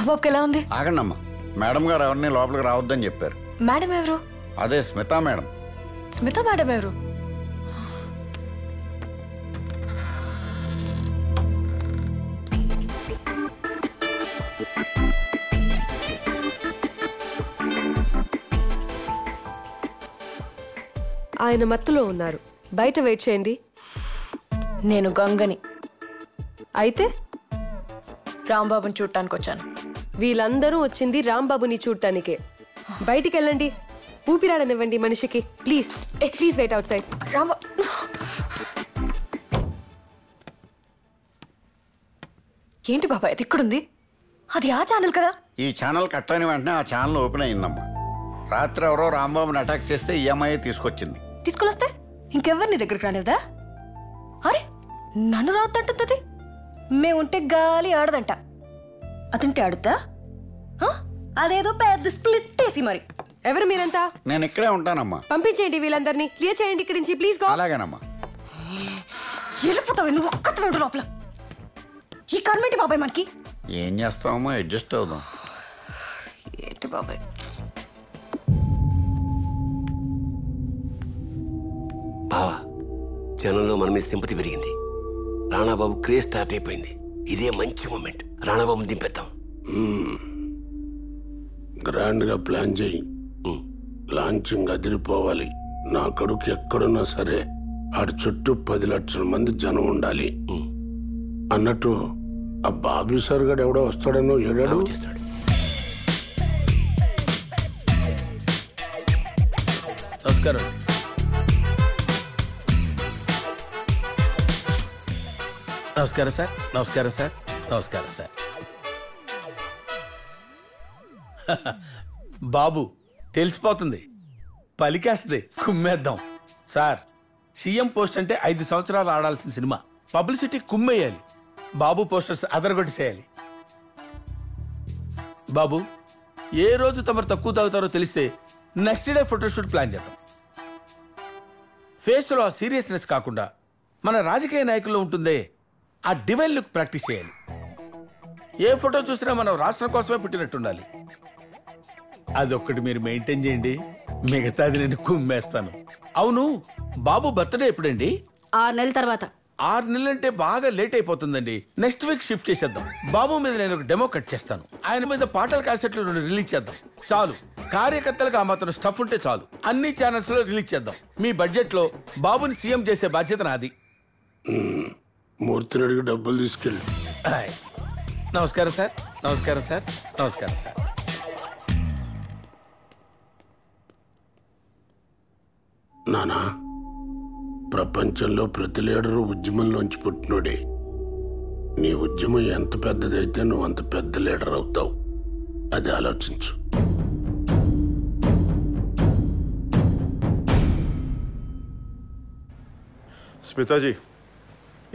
రాంబాబుకి ఎలా ఉంది? ఆగండమ్మా, మేడం గారు ఎవరిని లోపలికి రావద్దని చెప్పారు. మేడం ఎవరు? అదే స్మితా మేడం. స్మితా మేడం ఎవరు? ఆయన మత్తులో ఉన్నారు, బయట వెయిట్ చేయండి. నేను గంగని. అయితే రాంబాబుని చూడటానికి వచ్చాను. వీళ్ళందరూ వచ్చింది రాంబాబుని చూడటానికే. బయటికి వెళ్ళండి, ఊపిరాడనివ్వండి మనిషికి. Please please wait outside. Rambabu ఏంటి బాబాయ్ అది ఇక్కడుంది? అది ఆ ఛానల్ కదా? ఈ ఛానల్ కట్ అయిన వెంటనే ఆ ఛానల్ ఓపెన్ అయిందమ్మా. రాత్రి ఎవరో రాంబాబుని అటాక్ చేస్తే ఈఎంఐ తీసుకొచ్చింది. తీసుకొని వస్తే ఇంకెవరిని దగ్గరికి రానివ్వదా? అరే నన్ను రావద్దంటుంది. మేముంటే గాలి ఆడదంట, అదంటే ఆడుతా. అదేదో పెద్ద స్ప్లిట్ వేసి మరి. ఎవరు మీరంతా? నేను ఇక్కడే ఉంటానమ్మా. పంపించేయండి వీళ్ళందరినీ, క్లియర్ చేయండి ఇక్కడి నుంచి ప్లీజ్. గో. అలాగేనమ్మా. వెళ్ళిపోతావు నువ్వు ఒక్కత వెంట లోపల. ఈ కన్మేంటి బాబాయ్ మనకి? ఏం చేస్తామమ్మా, అడ్జస్ట్ అవుదాం. ఏంటి బాబాయ్? బావా, జనంలో మన మీద సింపతి పెరిగింది. రాణాబాబు క్రేజ్ స్టార్ట్ అయిపోయింది. ఇదే మంచి మూమెంట్. రాణాబాబుని దింపేద్దాం. గ్రాండ్ గా ప్లాన్ చేయి. లాంచింగ్ అదిరిపోవాలి. నా కొడుకు ఎక్కడున్నా సరే ఆడి చుట్టూ 10 లక్షల మంది జనం ఉండాలి. అన్నట్టు ఆ బాబీ సార్ గడు ఎవడో వస్తాడనో ఏడాడు చేస్తాడు. నమస్కారం. నమస్కారం సార్. నమస్కారం సార్. నమస్కారం సార్. బాబు తెలిసిపోతుంది, పలికేస్తుంది, కుమ్మేద్దాం సార్. సీఎం పోస్ట్ అంటే 5 సంవత్సరాలు ఆడాల్సిన సినిమా. పబ్లిసిటీ కుమ్మేయాలి. బాబు పోస్టర్స్ అదరగొట్టేసేయాలి. బాబు, ఏ రోజు తమరు తక్కువ తాగుతారో తెలిస్తే నెక్స్ట్ డే ఫోటోషూట్ ప్లాన్ చేద్దాం. ఫేస్లో ఆ సీరియస్నెస్ కాకుండా మన రాజకీయ నాయకుల్లో ఉంటుందే ఆ డివైన్ లుక్ ప్రాక్టీస్ చేయాలి. ఏ ఫోటో చూసినా మనం రాష్ట్రం కోసమే పుట్టినట్టుండాలి. అదొక్కటి మీరు మెయింటైన్ చేయండి, మిగతాది నేను కుమ్మేస్తాను. అవును, బాబు బర్త్డే ఎప్పుడండి? 6 నెలల తర్వాత. 6 నెలలంటే బాగా లేట్ అయిపోతుందండి. నెక్స్ట్ వీక్ షిఫ్ట్ చేసేద్దాం. బాబు మీద నేను ఒక డెమో కట్ చేస్తాను. ఆయన మీద పాటల క్యాసెట్లు 2 రిలీజ్ చేద్దాం. చాలు, కార్యకర్తలకు ఆ మాత్రం స్టఫ్ ఉంటే చాలు. అన్ని ఛానల్స్ లో రిలీజ్ చేద్దాం. మీ బడ్జెట్ లో బాబుని సీఎం చేసే బాధ్యత నాది. మూర్తిని అడిగి డబ్బులు తీసుకెళ్ళి. నమస్కారం సార్. నమస్కారం సార్. నమస్కారం సార్. నానా, ప్రపంచంలో ప్రతి లీడరు ఉద్యమంలోంచి పుట్టినోడే. నీ ఉద్యమం ఎంత పెద్దదైతే నువ్వు అంత పెద్ద లీడర్ అవుతావు. అది ఆలోచించు. స్మితాజీ,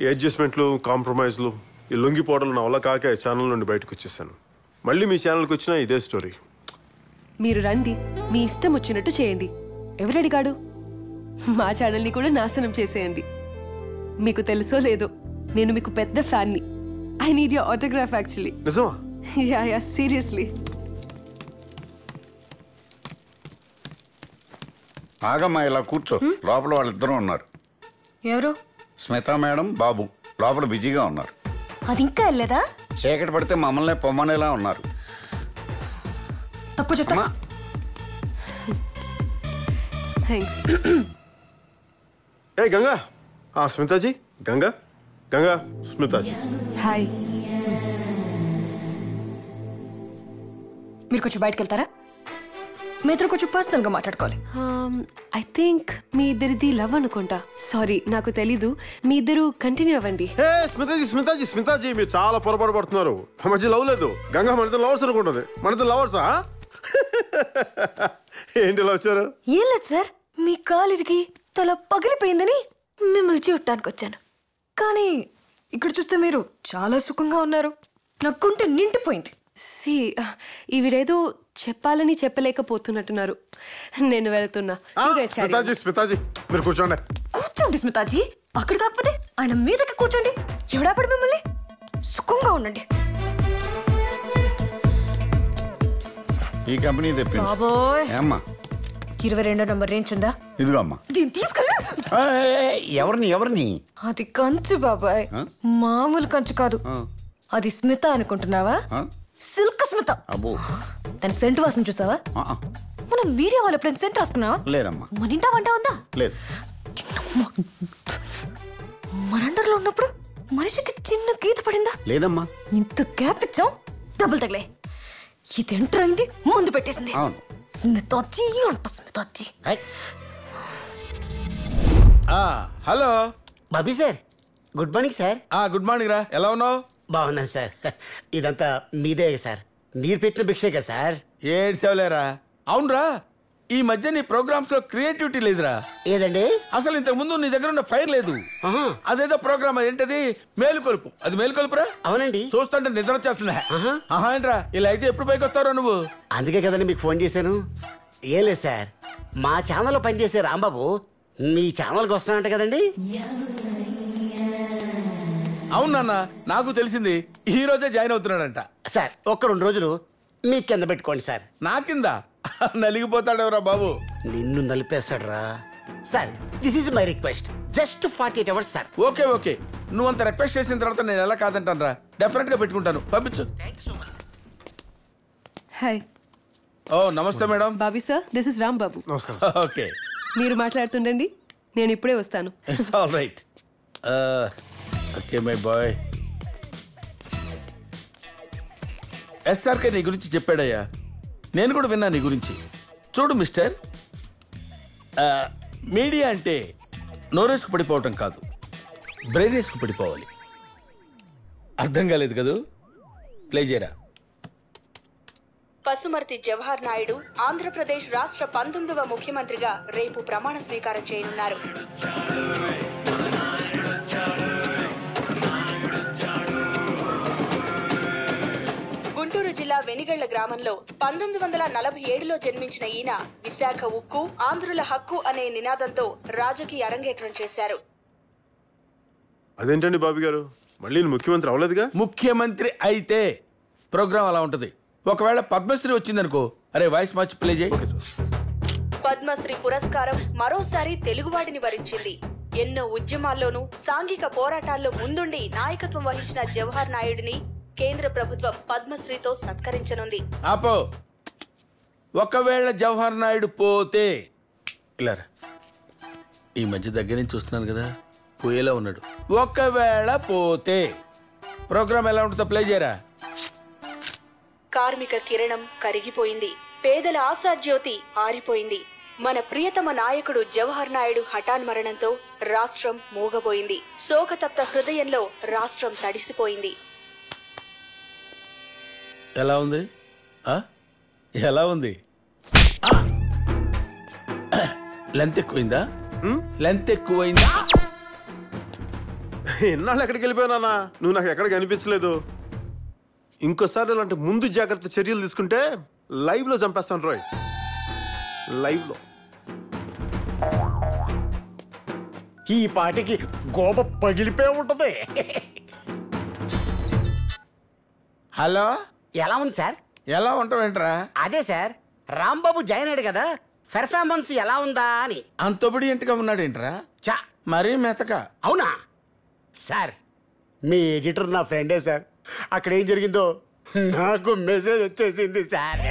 ఈ అడ్జస్ట్మెంట్లు, కాంప్రమైజ్లు, ఈ లొంగిపోవడాలు నా వల్ల కాకే ఛానల్ నుండి బయటకు వచ్చేసాను. మళ్ళీ మీ ఛానల్కి వచ్చినా ఇదే స్టోరీ. మీరు రండి, మీ ఇష్టం వచ్చినట్టు చేయండి. ఎవరడిగాడు? మా ఛానల్ని కూడా నాశనం చేసేయండి. మీకు తెలుసో లేదో, నేను మీకు పెద్ద ఫ్యాన్ని. I need your autograph actually. నిజమా? Yeah seriously. ఆగమ్మా, ఇలా కూర్చో. లోపల వాళ్ళిద్దరూ ఉన్నారు. ఎవరు? స్మితా మేడం, బాబు లోపల బిజీగా ఉన్నారు. అది ఇంకా వెళ్ళలేదా? చీకటి పడితే మమ్మల్ని పొమ్మనేలా ఉన్నారు. తక్కువ చెప్తా. థ్యాంక్స్. ఏ గంగా, స్మితాజీ, గంగా గంగా స్మితాజీ. హాయ్. మీరు కొంచెం బయటకు వెళ్తారా? మీ ఇద్దరు కొంచెం పర్సనల్గా మాట్లాడుకోవాలి. ఐ థింక్ మీ ఇద్దరిది లవ్ అనుకుంటా. సారీ, నాకు తెలీదు. మీ ఇద్దరు కంటిన్యూ అవ్వండి. స్మితాజీ స్మితాజీ స్మితాజీ, మీరు చాలా పొరపాటు పడుతున్నారు. మధ్య లవ్ లేదు. గంగా మన ఇద్దరు లవర్స్ అనుకుంటుంది. మన ఇద్దరు లవర్సా? ఏంటి ఇలా వచ్చారు? ఏం లేదు సార్, మీ కాలిరికి తల పగిలిపోయిందని మిమ్మల్ని చూడటానికి వచ్చాను. కానీ ఇక్కడ చూస్తే మీరు చాలా సుఖంగా ఉన్నారు. నక్కుంటే నిండిపోయింది. సి, ఈవిడేదో చెప్పాలని చెప్పలేకపోతున్నట్టున్నారు. నేను వెళ్తున్నా. స్మితాజీ స్మితాజీ, మీరు కూర్చోండి. కూర్చోండి స్మితాజీ. అక్కడ కాకపోతే ఆయన మీదకి కూర్చోండి. ఎవడాపడి మిమ్మల్ని. సుఖంగా ఉండండి. ఈ కంపెనీ తెప్పించు. బాబోయ్ ఏమ్మా 22 నంబర్ రేంజ్ ఉందా? ఇదిగో అమ్మా. దీన్ని తీసుకెళ్ళి. ఎవరిని అది కంచు బాబాయ్, మామూలు కంచు కాదు. అది స్మిత అనుకుంటున్నావా? సిల్క్ స్మిత. అబ్బో దాని సెంటు వాసన చూసావా? మనం వీడియో వాళ్ళు ఎప్పుడైనా సెంట్ రాసుకున్నావా? లేదమ్మా. మన ఇంటా వంట ఉందా? లేదు. మన అండర్లో ఉన్నప్పుడు మనిషికి చిన్న గీత పడిందా? లేదమ్మా. ఇంత గ్యాప్ ఇచ్చాం, డబ్బులు తగిలే. ఇది ఎంటర్ అయింది, ముందు పెట్టేసింది. అవును. స్మితాజీ అంట, Smitaji. Hello Bobby sir, good morning sir. Good morning రా, ఎలా ఉన్నావు? బాగున్నాను సార్. ఇదంతా మీదే సార్, మీరు పెట్టిన భిక్షే కదా సార్. ఏడ్చావులేరా. అవునరా, ఈ మధ్య నీ ప్రోగ్రామ్స్ లో క్రియేటివిటీ లేదురా. ఏదండి? అసలు ఇంతకు ముందు నీ దగ్గర ఉన్న ఫైర్ లేదు. అదేదో ప్రోగ్రామ్ ఏంటది, మేలుకొలుపు. అది మేలుకొలుపురా? అవునండి. చూస్తుంటే నిద్ర వచ్చేస్తుందా? ఏంట్రా ఇలా అయితే ఎప్పుడు పైకి వస్తారో నువ్వు? అందుకే కదండి మీకు ఫోన్ చేశాను. ఏం లేదు సార్, మా ఛానల్లో పనిచేసే రాంబాబు మీ ఛానల్కి వస్తానంట కదండి. అవునన్నా, నాకు తెలిసింది. ఈ రోజే జాయిన్ అవుతున్నాడంట. సార్ ఒక్క 2 రోజులు మీ కింద పెట్టుకోండి సార్. నా కింద నలిగిపోతాడెవరా బాబు? నిన్ను నలిపేస్తాడు రా sir. This is my request, just 48 hours sir. Okay okay, నువ్వు అంత రిక్వెస్ట్ చేసిన తర్వాత నేను ఎలా కాదంటాను రా. డెఫినెట్ గా పెట్టుకుంటాను, పంపించు. Hi. Oh namaste madam. Bobby sir, this is Ram Babu. నమస్కారం. ఓకే, మీరు మాట్లాడుతుండండి, నేను ఇప్పుడే వస్తాను. It's all right. Okay my boy. SRK నీ గురించి చెప్పాడయ్యా, నేను కూడా విన్నా నీ గురించి. చూడు మిస్టర్, మీడియా అంటే నోరేసుకు పడిపోవటం కాదు, బ్రెయిన్ వేసుకు పడిపోవాలి. అర్థం కాలేదు కదూ? ప్లే చేయరా. పసుమర్తి జవహర్ నాయుడు ఆంధ్రప్రదేశ్ రాష్ట్ర 19వ ముఖ్యమంత్రిగా రేపు ప్రమాణ స్వీకారం చేయనున్నారు. గుంటూరు జిల్లా వెనిగళ్ల గ్రామంలో 1947లో జన్మించిన ఈయన విశాఖ ఉక్కు, ఆంధ్రుల హక్కు అనే నినాదంతో రాజకీయ అరంగేట్రం చేశారు. అదేంటండి బాబు గారు, మళ్ళీ ముఖ్యమంత్రి అవ్వలేదుగా? ముఖ్యమంత్రి అయితే ప్రోగ్రామ్ అలా ఉంటది. ఒకవేళ పద్మశ్రీ వచ్చిందనుకో, అరే వాయిస్ మార్చి ప్లే చేయి. పద్మశ్రీ పురస్కారం మరోసారి తెలుగువాడిని వరించింది. ఎన్నో ఉద్యమాల్లోనూ సాంఘిక పోరాటాల్లో ముందుండి నాయకత్వం వహించిన జవహర్ నాయుడిని కేంద్ర ప్రభుత్వం పద్మశ్రీతో సత్కరించనుంది. ఆపో. ఒకవేళ జవహర్ నాయుడు పోతే ఇలా ఈ మధ్య దగ్గర నుంచి చూస్తున్నాను కదా, పోయేలా ఉన్నాడు. ఒకవేళ పోతే ప్రోగ్రామ్ ఎలా ఉంటుందో ప్లే చేయరా. కార్మిక కిరణం కరిగిపోయింది, పేదల ఆశాజ్యోతి ఆరిపోయింది. మన ప్రియతమ నాయకుడు జవహర్ నాయుడు హఠాన్ మరణంతో రాష్ట్రం మూగబోయింది. శోకతప్త హృదయంలో రాష్ట్రం తడిసిపోయింది. ఎలా ఉంది? ఎలా ఉంది? లెంత్ ఎక్కువైందా? లెంత్ ఎక్కువైందా? ఎన్నాళ్ళు ఎక్కడికి వెళ్ళిపోయానా? నువ్వు నాకు ఎక్కడ కనిపించలేదు. ఇంకోసారి ఇలాంటి ముందు జాగ్రత్త చర్యలు తీసుకుంటే లైవ్ లో చంపేస్తాను రోయ్. లైవ్ లో ఈ పాటికి గోప పగిలిపోయి ఉంటది. హలో, ఎలా ఉంది సార్? ఎలా ఉంటావేంట్రా? అదే సార్, రాంబాబు జాయిన్ అయ్యాడు కదా, పెర్ఫార్మెన్స్ ఎలా ఉందా అని. అంతొబడి ఇంటిగా ఉన్నాడేంట్రా? చా, మరీ మెతక. అవునా సార్? మీ ఎడిటర్ నా ఫ్రెండే సార్. అక్కడ ఏం జరిగిందో నాకు మెసేజ్ వచ్చేసింది సార్.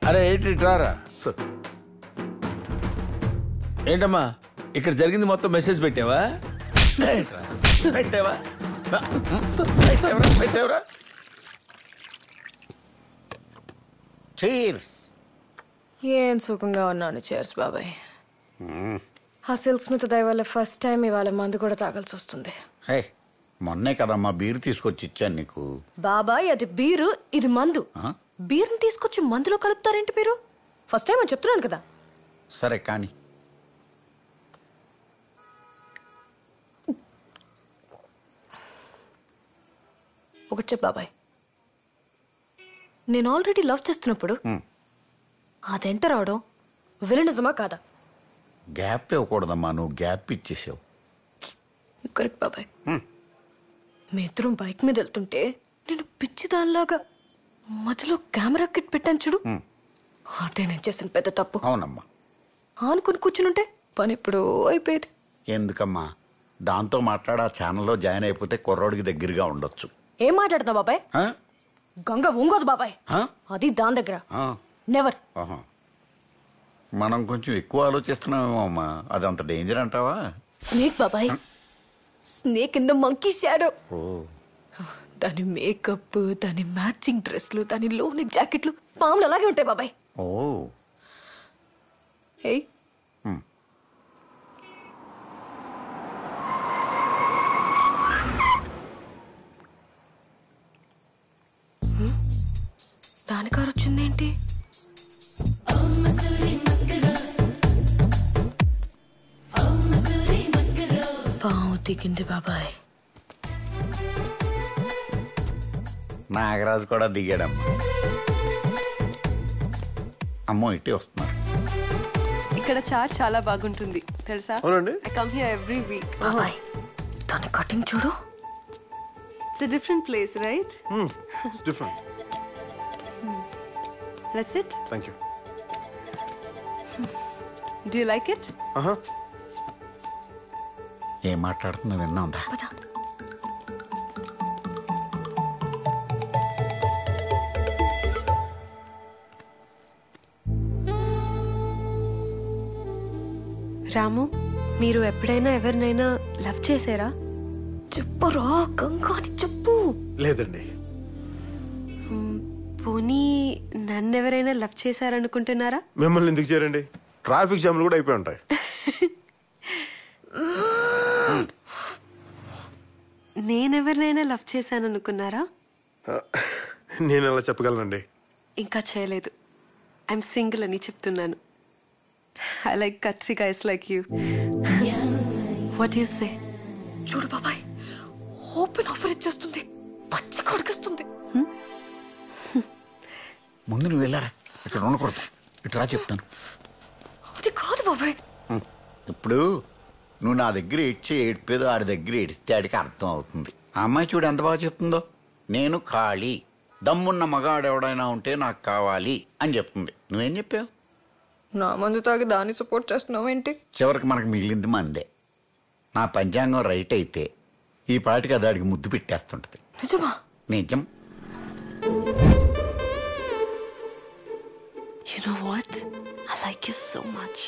అరే ఏంటి రారా. ఏంటమ్మా ఇక్కడ జరిగింది మొత్తం మెసేజ్ పెట్టావా? పెట్టావా? పెట్టావరా? చీర్స్. ఏం సుఖంగా ఉన్నాను. చేర్స్ బాబాయ్. ఆ సిల్క్ స్మిత్ దయ వల్ల ఫస్ట్ టైం ఇవాళ మందు కూడా తాగాల్సి వస్తుంది. మొన్నే కదమ్మా బీరు తీసుకొచ్చి ఇచ్చాను నీకు. బాబాయ్ అది బీరు, ఇది మందు. బీర్ని తీసుకొచ్చి మందులో కలుపుతారేంటి మీరు? ఫస్ట్ టైం అని చెప్తున్నాను కదా. సరే కానీ ఒకటి చెప్పు బాబాయ్, నేను ఆల్రెడీ లవ్ చేస్తున్నప్పుడు అదెంట రావడం విలనిజమా కాదా? గ్యాప్ ఇవ్వకూడదమ్మా, నువ్వు గ్యాప్ ఇచ్చేసావు. కరెక్ట్ బాబాయ్. మీ ఇద్దరం బైక్ మీద వెళ్తుంటే నేను పిచ్చి దానిలాగా మధ్యలో కెమెరా కిట్ పెట్టాను చూడు, అదే నేను చేసిన పెద్ద తప్పు. అవునమ్మా. ఆనుకుని కూర్చునుంటే పని ఎప్పుడో అయిపోయేది. ఎందుకమ్మా? దాంతో మాట్లాడి ఆ ఛానల్లో జాయిన్ అయిపోతే కుర్రోడికి దగ్గరగా ఉండొచ్చు. ఏం మాట్లాడుతున్నావు బాబాయ్? ఆ? గంగ ఉంగోదు బాబాయ్, ఆ? అది దాని దగ్గర. ఆ. నెవర్. ఆహా. మనం కొంచెం ఎక్కువ ఆలోచిస్తున్నామేమో అమ్మా. అదంత డేంజర్ అంటావా? స్నేక్ బాబాయ్, snake in the monkey shadow. Oh. దాని మేకప్, దాని మ్యాచింగ్ డ్రెస్లు, దాని లోని జాకెట్లు పాములు అలాగే ఉంటాయి బాబాయ్. ఓ. ఏయ్, దాని కారు వచ్చిందేంటి? పాము దిగింది బాబాయ్. నాగరాజు కూడా దిగాడమ్మా. అమ్మో ఇట్టి వస్తున్నారు. ఇక్కడ చాట్ చాలా బాగుంటుంది తెలుసా? అవునండి. I come here every week. బాబాయ్ దాని కటింగ్ చూడు. It's a different place right? It's different. Let's it. Thank you. Do you like it? ఏం మాట్లాడుతుందో విన్నాందా? పద. రాము, మీరు ఎప్పుడైనా ఎవరినైనా లవ్ చేశారా? చెప్పరా గంగా అని చెప్పు. లేదండి. పోనీ నన్నెవరైనా లవ్ చేశారనుకుంటున్నారా? మిమ్మల్ని ఎందుకు చేరండి? ట్రాఫిక్ జామ్లు కూడా అయిపోయి ఉంటాయి. నేనెవరినైనా లవ్ చేశాననుకున్నారా? నేను ఎలా చెప్పగలనండి? ఇంకా చేయలేదు. ఐఎమ్ సింగిల్ అని చెప్తున్నాను. I like కట్సీ guys like you. What you say? చూడు బాబాయ్, ఓపెన్ ఆఫర్ ఇచ్చేస్తుంది, పచ్చి కొడుకొస్తుంది. ముందు నువ్వు వెళ్ళారా? ఇక్కడ ఉండకూడదు. ఇటు రా చెప్తాను. అది కాదు బాబాయ్. ఇప్పుడు నువ్వు నా దగ్గర ఏడ్పేదో ఆడి దగ్గర ఏడిస్తే ఆడికి అర్థం అవుతుంది. ఆ అమ్మాయి చూడు ఎంత బాగా చెప్తుందో. నేను ఖాళీ, దమ్మున్న మగాడు ఎవడైనా ఉంటే నాకు కావాలి అని చెప్తుంది. నువ్వేం చెప్పావు? నా మందు తాగి దాన్ని సపోర్ట్ చేస్తున్నావు ఏంటి? చివరికి మనకు మిగిలింది మందే. నా పంచాంగం రైట్ అయితే ఈ పాటికి అది ఆడికి ముద్దు పెట్టేస్తుంటది. నిజమా? నిజం. You know what? I like you so much.